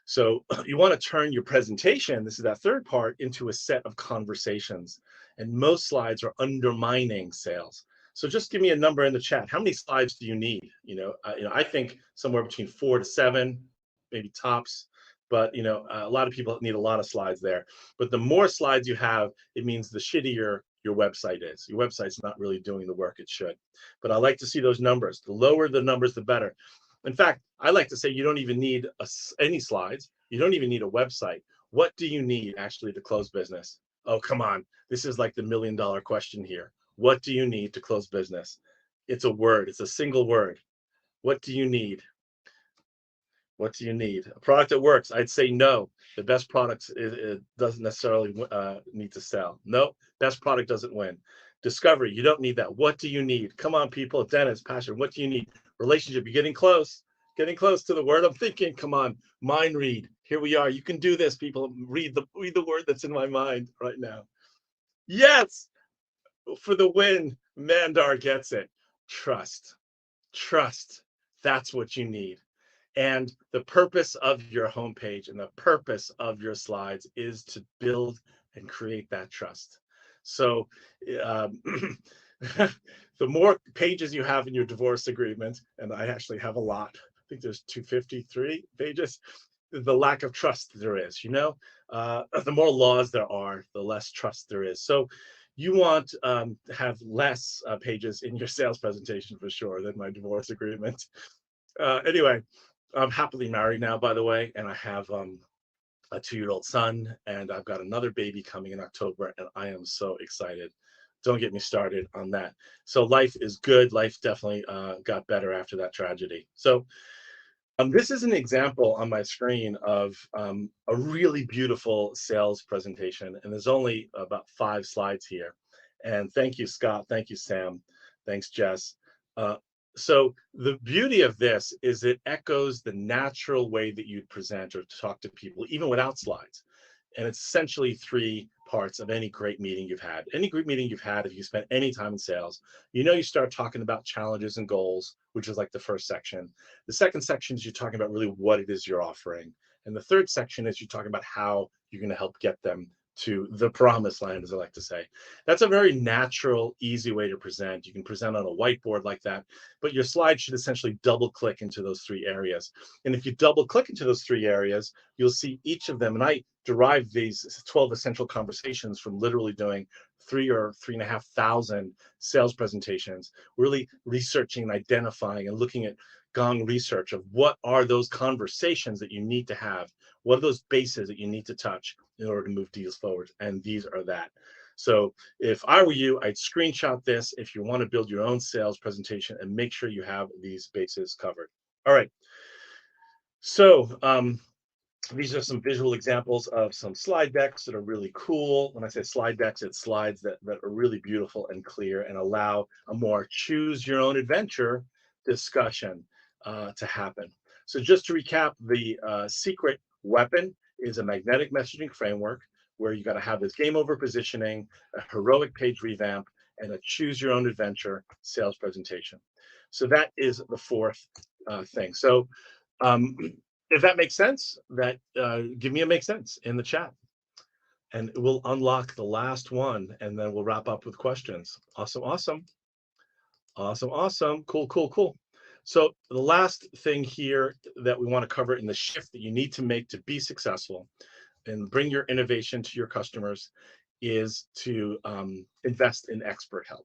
So you want to turn your presentation, this is that third part, into a set of conversations. And most slides are undermining sales. So just give me a number in the chat. How many slides do you need? I think somewhere between 4 to 7, maybe tops. But a lot of people need a lot of slides there. But the more slides you have, it means the shittier your website is. Your website's not really doing the work it should. But I like to see those numbers. The lower the numbers, the better. In fact, I like to say you don't even need any slides. You don't even need a website. What do you need actually to close business? Oh, come on. This is like the $1 million question here. What do you need to close business? It's a word. It's a single word. What do you need? What do you need? A product that works? I'd say no. The best product it doesn't necessarily need to sell. No, best product doesn't win. Discovery, you don't need that. What do you need? Come on, people. Dennis, passion. What do you need? Relationship. You're getting close to the word I'm thinking. Come on, mind read. Here we are. You can do this, people. Read the word that's in my mind right now. Yes, for the win. Mandar gets it. Trust. That's what you need. And the purpose of your homepage and the purpose of your slides is to build and create that trust. So the more pages you have in your divorce agreement, and I actually have a lot, I think there's 253 pages, the lack of trust there is, the more laws there are, the less trust there is. So you want to have less pages in your sales presentation for sure than my divorce agreement. Anyway, I'm happily married now, by the way, and I have a 2-year-old son, and I've got another baby coming in October, and I am so excited. Don't get me started on that. So life is good. Life definitely got better after that tragedy. So this is an example on my screen of a really beautiful sales presentation, and there's only about 5 slides here. And thank you, Scott. Thank you, Sam. Thanks, Jess. So the beauty of this is it echoes the natural way that you'd present or talk to people, even without slides. And it's essentially three parts of any great meeting you've had. Any great meeting you've had, if you spent any time in sales, you start talking about challenges and goals, which is like the first section. The second section is you're talking about really what it is you're offering. And the third section is you're talking about how you're going to help get them to the promised land, as I like to say. That's a very natural, easy way to present. You can present on a whiteboard like that, but your slide should essentially double click into those three areas. And if you double click into those three areas, you'll see each of them. And I derived these 12 essential conversations from literally doing 3,000 or 3,500 sales presentations, really researching and identifying and looking at Gong research of what are those conversations that you need to have, what are those bases that you need to touch in order to move deals forward. And these are that. So if I were you, I'd screenshot this if you want to build your own sales presentation and make sure you have these bases covered. All right. So these are some visual examples of some slide decks that are really cool. When I say slide decks, it's slides that are really beautiful and clear and allow a more choose your own adventure discussion to happen. So just to recap, the secret weapon is a magnetic messaging framework where you got to have this game over positioning, a heroic page revamp, and a choose your own adventure sales presentation. So that is the fourth thing. So um, if that makes sense, that give me a make sense in the chat, and we'll unlock the last one, and then we'll wrap up with questions. Awesome, awesome, awesome, awesome. Cool, cool, cool. So the last thing here that we want to cover in the shift that you need to make to be successful and bring your innovation to your customers is to invest in expert help.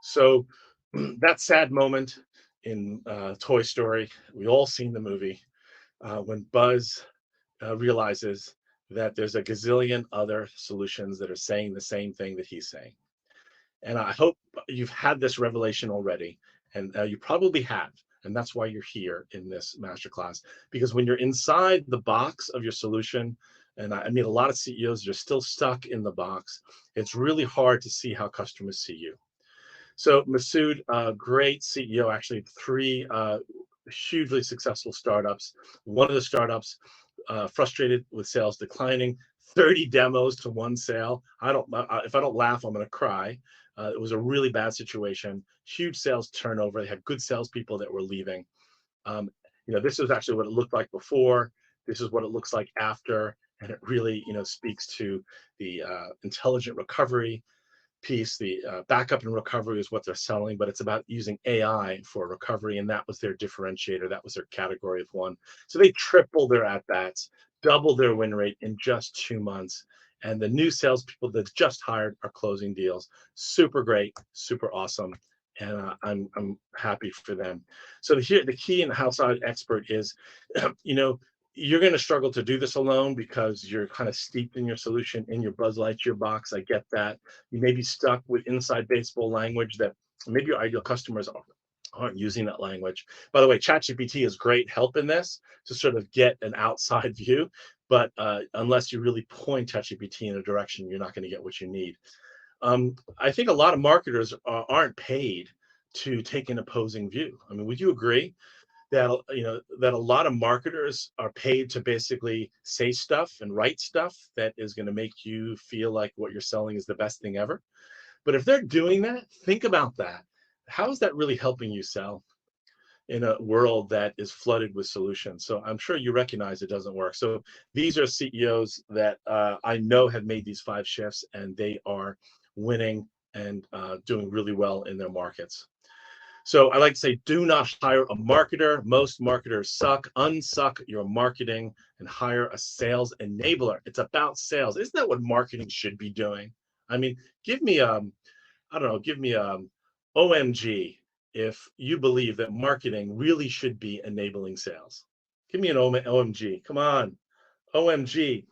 So that sad moment in Toy Story, we all seen the movie when Buzz realizes that there's a gazillion other solutions that are saying the same thing that he's saying. And I hope you've had this revelation already, and you probably have. And that's why you're here in this masterclass. Because when you're inside the box of your solution, and I meet a lot of CEOs that are still stuck in the box, it's really hard to see how customers see you. So Masood, great CEO, actually three hugely successful startups. One of the startups frustrated with sales declining, 30 demos to one sale. If I don't laugh, I'm going to cry. It was a really bad situation, huge sales turnover. They had good salespeople that were leaving. Um, this was actually what it looked like before. This is what it looks like after. And it really, speaks to the intelligent recovery piece. The backup and recovery is what they're selling, but it's about using AI for recovery, and that was their differentiator. That was their category of one. So they tripled their at bats, doubled their win rate in just 2 months. And the new salespeople that just hired are closing deals. Super great, super awesome, and I'm happy for them. So here, the key in the outside expert is, you're going to struggle to do this alone because you're kind of steeped in your solution, in your Buzz Lightyear box. I get that. You may be stuck with inside baseball language that maybe your ideal customers aren't using that language. By the way, ChatGPT is great help in this to sort of get an outside view, but unless you really point ChatGPT in a direction, you're not going to get what you need. I think a lot of marketers aren't paid to take an opposing view. I mean, would you agree that a lot of marketers are paid to basically say stuff and write stuff that is going to make you feel like what you're selling is the best thing ever? But if they're doing that, think about that. How is that really helping you sell in a world that is flooded with solutions? So I'm sure you recognize it doesn't work. So these are CEOs that I know have made these 5 shifts, and they are winning and doing really well in their markets. So I like to say, do not hire a marketer. Most marketers suck. Unsuck your marketing and hire a sales enabler. It's about sales. Isn't that what marketing should be doing? I mean, give me I don't know, give me OMG if you believe that marketing really should be enabling sales. Give me an OMG. Come on. OMG.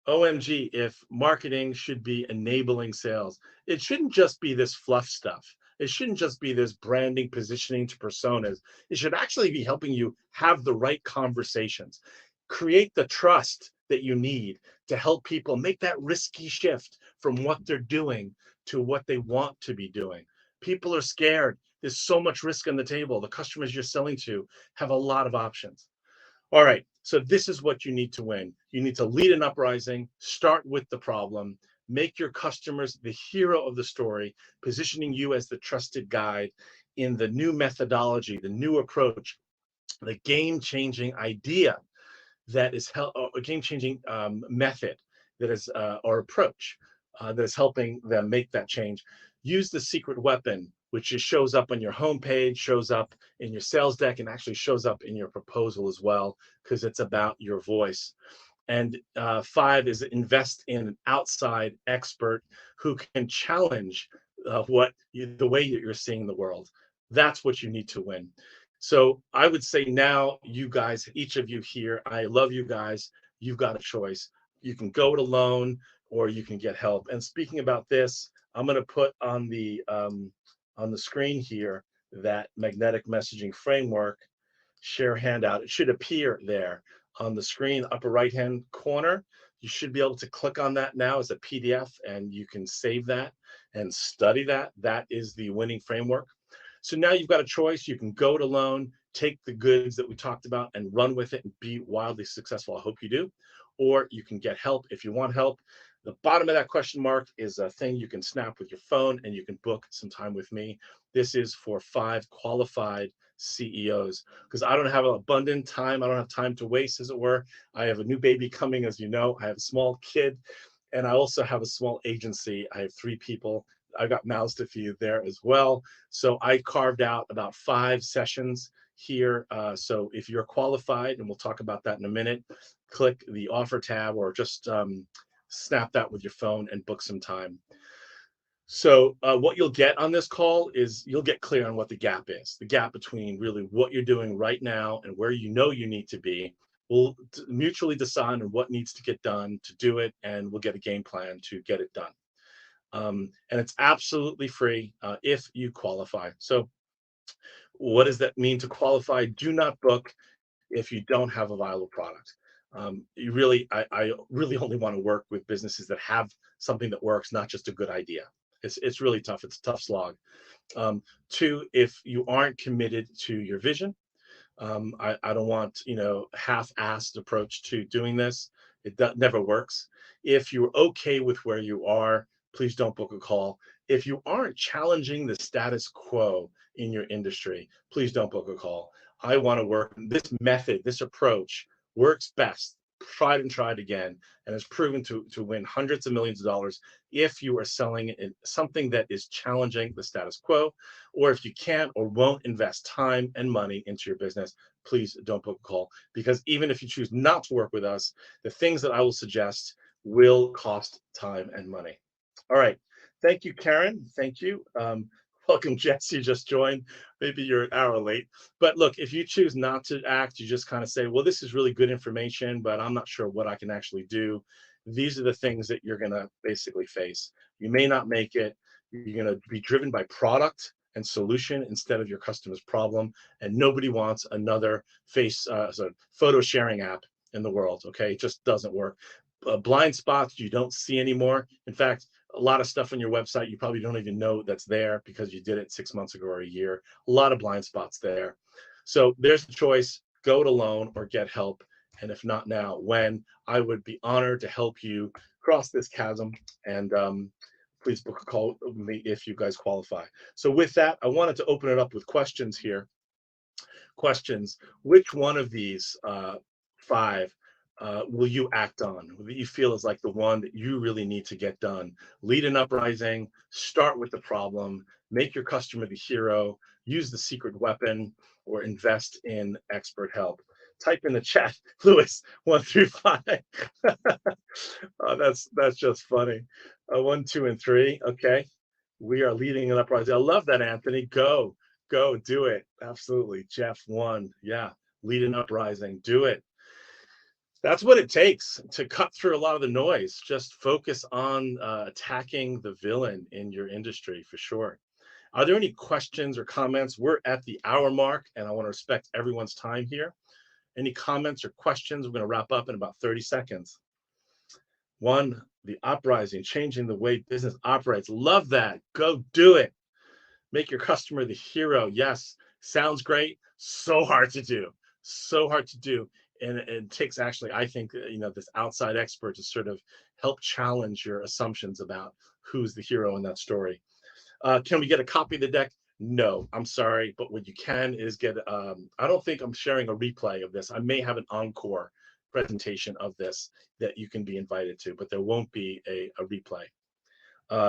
OMG, if marketing should be enabling sales. It shouldn't just be this fluff stuff. It shouldn't just be this branding, positioning to personas. It should actually be helping you have the right conversations, create the trust that you need to help people make that risky shift from what they're doing to what they want to be doing. People are scared. There's so much risk on the table. The customers you're selling to have a lot of options. All right, so this is what you need to win. You need to lead an uprising, start with the problem, make your customers the hero of the story, positioning you as the trusted guide in the new methodology, the new approach, the game-changing idea that is a game-changing method that is or approach that is helping them make that change. Use the secret weapon, which just shows up on your homepage, shows up in your sales deck, and actually shows up in your proposal as well, because it's about your voice. And 5 is invest in an outside expert who can challenge the way that you're seeing the world. That's what you need to win. So I would say now, you guys, each of you here, I love you guys. You've got a choice. You can go it alone, or you can get help. And speaking about this, I'm going to put on the screen here that magnetic messaging framework share handout. It should appear there on the screen, upper right hand corner. You should be able to click on that now as a PDF, and you can save that and study that. That is the winning framework. So now you've got a choice. You can go it alone, take the goods that we talked about and run with it and be wildly successful. I hope you do. Or you can get help if you want help. The bottom of that question mark is a thing you can snap with your phone, and you can book some time with me. This is for 5 qualified CEOs, because I don't have abundant time. I don't have time to waste, as it were. I have a new baby coming, as you know. I have a small kid, and I also have a small agency. I have 3 people. I got mouths to feed there as well. So I carved out about 5 sessions here. So if you're qualified, and we'll talk about that in a minute, click the offer tab, or just snap that with your phone and book some time. So what you'll get on this call is you'll get clear on what the gap is, the gap between really what you're doing right now and where you know you need to be. We'll mutually decide on what needs to get done to do it, and we'll get a game plan to get it done. And it's absolutely free if you qualify. So what does that mean to qualify? Do not book if you don't have a viable product. I really only want to work with businesses that have something that works, not just a good idea. It's really tough. It's a tough slog. 2, if you aren't committed to your vision, I don't want, half-assed approach to doing this. Never works. If you're okay with where you are, please don't book a call. If you aren't challenging the status quo in your industry, please don't book a call. I want to work. This method, this approach works best, tried and tried again, and has proven to win hundreds of millions of dollars if you are selling something that is challenging the status quo. Or if you can't or won't invest time and money into your business, please don't book a call, because even if you choose not to work with us, the things that I will suggest will cost time and money. All right. Thank you, Karen. Thank you. Welcome, Jess. You just joined. Maybe you're an hour late. But look, if you choose not to act, you just kind of say, well, this is really good information, but I'm not sure what I can actually do. These are the things that you're going to basically face. You may not make it. You're going to be driven by product and solution instead of your customer's problem. And nobody wants another photo sharing app in the world. Okay. It just doesn't work. Blind spots you don't see anymore. In fact, a lot of stuff on your website you probably don't even know that's there because you did it 6 months ago or a year. A lot of blind spots there. So there's the choice: go it alone or get help. And if not now, when? I would be honored to help you cross this chasm. And please book a call with me if you guys qualify. So with that, I wanted to open it up with questions here. Questions: which one of these 5 will you act on, that you feel is like the one that you really need to get done? Lead an uprising, start with the problem, make your customer the hero, use the secret weapon, or invest in expert help. Type in the chat, Lewis, 1 through 5. Oh, that's just funny. 1, 2, and 3. Okay. We are leading an uprising. I love that, Anthony. Go, do it. Absolutely. Jeff, 1. Yeah. Lead an uprising. Do it. That's what it takes to cut through a lot of the noise. Just focus on attacking the villain in your industry, for sure. Are there any questions or comments? We're at the hour mark, and I want to respect everyone's time here. Any comments or questions? We're going to wrap up in about 30 seconds. 1, the uprising, changing the way business operates. Love that. Go do it. Make your customer the hero. Yes, sounds great. So hard to do. So hard to do. And it takes actually, I think, this outside expert to sort of help challenge your assumptions about who's the hero in that story. Can we get a copy of the deck? No, I'm sorry, but what you can is get. I don't think I'm sharing a replay of this. I may have an encore presentation of this that you can be invited to, but there won't be a replay.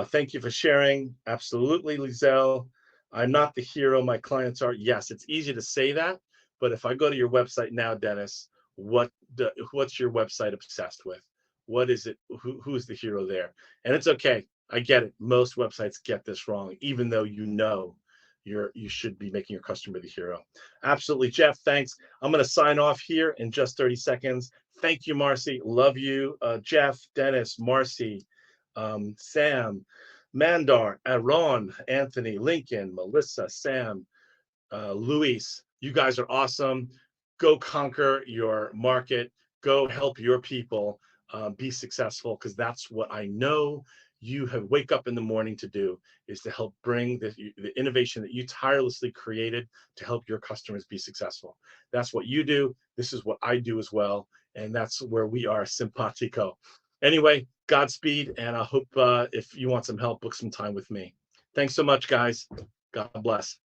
Thank you for sharing. Absolutely, Lizelle. I'm not the hero. My clients are. Yes, it's easy to say that, but if I go to your website now, Dennis, what's your website obsessed with? What is it? Who's the hero there? And it's okay. I get it. Most websites get this wrong, even though you should be making your customer the hero. Absolutely, Jeff. Thanks. I'm going to sign off here in just 30 seconds. Thank you, Marcy. Love you, Jeff, Dennis, Marcy, Sam, Mandar, Aaron, Anthony, Lincoln, Melissa, Sam, Luis. You guys are awesome. Go conquer your market. Go help your people be successful, because that's what I know you have wake up in the morning to do, is to help bring the innovation that you tirelessly created to help your customers be successful. That's what you do. This is what I do as well. And that's where we are simpatico. Anyway, Godspeed. And I hope if you want some help, book some time with me. Thanks so much, guys. God bless.